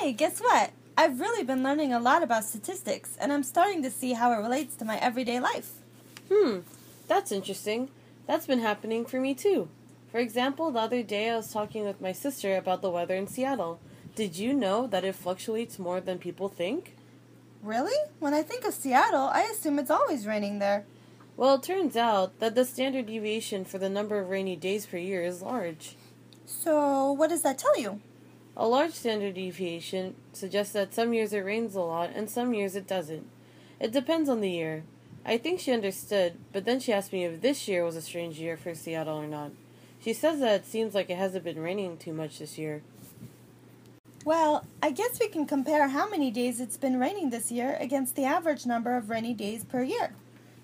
Hey, guess what? I've really been learning a lot about statistics, and I'm starting to see how it relates to my everyday life. That's interesting. That's been happening for me too. For example, the other day I was talking with my sister about the weather in Seattle. Did you know that it fluctuates more than people think? Really? When I think of Seattle, I assume it's always raining there. Well, it turns out that the standard deviation for the number of rainy days per year is large. So, what does that tell you? A large standard deviation suggests that some years it rains a lot and some years it doesn't. It depends on the year. I think she understood, but then she asked me if this year was a strange year for Seattle or not. She says that it seems like it hasn't been raining too much this year. Well, I guess we can compare how many days it's been raining this year against the average number of rainy days per year.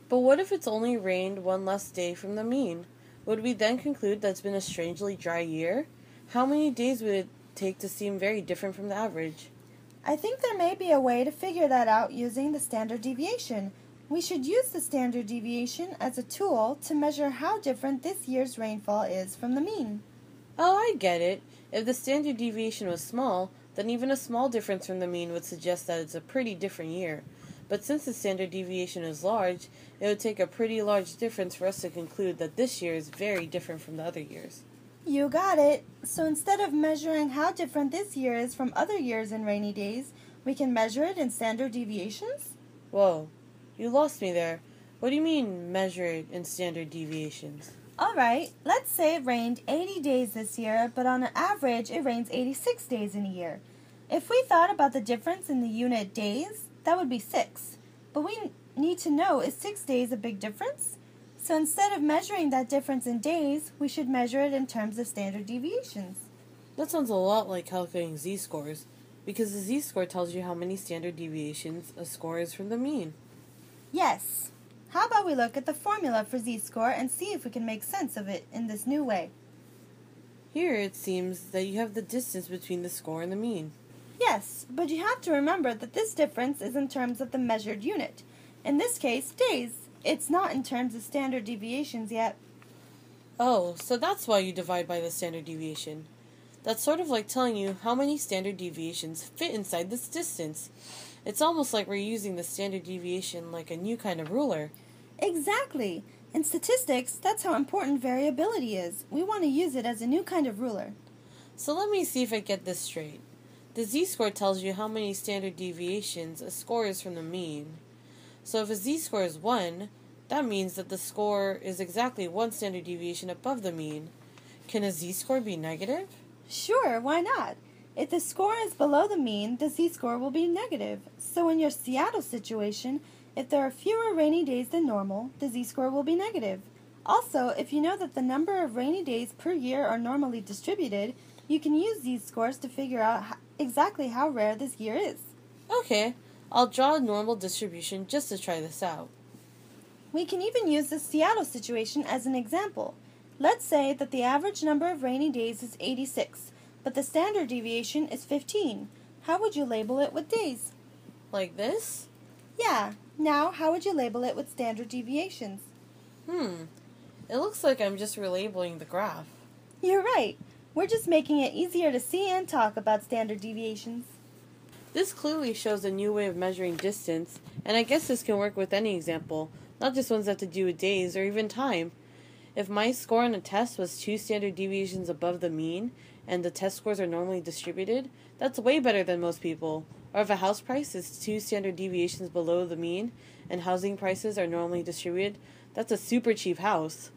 But what if it's only rained one less day from the mean? Would we then conclude that it's been a strangely dry year? How many days would it take to seem very different from the average? I think there may be a way to figure that out using the standard deviation. We should use the standard deviation as a tool to measure how different this year's rainfall is from the mean. Oh, I get it. If the standard deviation was small, then even a small difference from the mean would suggest that it's a pretty different year. But since the standard deviation is large, it would take a pretty large difference for us to conclude that this year is very different from the other years. You got it. So instead of measuring how different this year is from other years in rainy days, we can measure it in standard deviations? Whoa, you lost me there. What do you mean, measure it in standard deviations? Alright, let's say it rained 80 days this year, but on an average it rains 86 days in a year. If we thought about the difference in the unit days, that would be 6. But we need to know, is 6 days a big difference? So instead of measuring that difference in days, we should measure it in terms of standard deviations. That sounds a lot like calculating z-scores, because the z-score tells you how many standard deviations a score is from the mean. Yes. How about we look at the formula for z-score and see if we can make sense of it in this new way? Here it seems that you have the distance between the score and the mean. Yes, but you have to remember that this difference is in terms of the measured unit. In this case, days. It's not in terms of standard deviations yet. Oh, so that's why you divide by the standard deviation. That's sort of like telling you how many standard deviations fit inside this distance. It's almost like we're using the standard deviation like a new kind of ruler. Exactly. In statistics, that's how important variability is. We want to use it as a new kind of ruler. So let me see if I get this straight. The z-score tells you how many standard deviations a score is from the mean. So if a z-score is 1, that means that the score is exactly 1 standard deviation above the mean. Can a z-score be negative? Sure, why not? If the score is below the mean, the z-score will be negative. So in your Seattle situation, if there are fewer rainy days than normal, the z-score will be negative. Also, if you know that the number of rainy days per year are normally distributed, you can use these scores to figure out exactly how rare this year is. Okay, I'll draw a normal distribution just to try this out. We can even use the Seattle situation as an example. Let's say that the average number of rainy days is 86, but the standard deviation is 15. How would you label it with days? Like this? Yeah. Now, how would you label it with standard deviations? It looks like I'm just relabeling the graph. You're right. We're just making it easier to see and talk about standard deviations. This clearly shows a new way of measuring distance, and I guess this can work with any example, not just ones that have to do with days or even time. If my score on a test was 2 standard deviations above the mean, and the test scores are normally distributed, that's way better than most people. Or if a house price is 2 standard deviations below the mean, and housing prices are normally distributed, that's a super cheap house.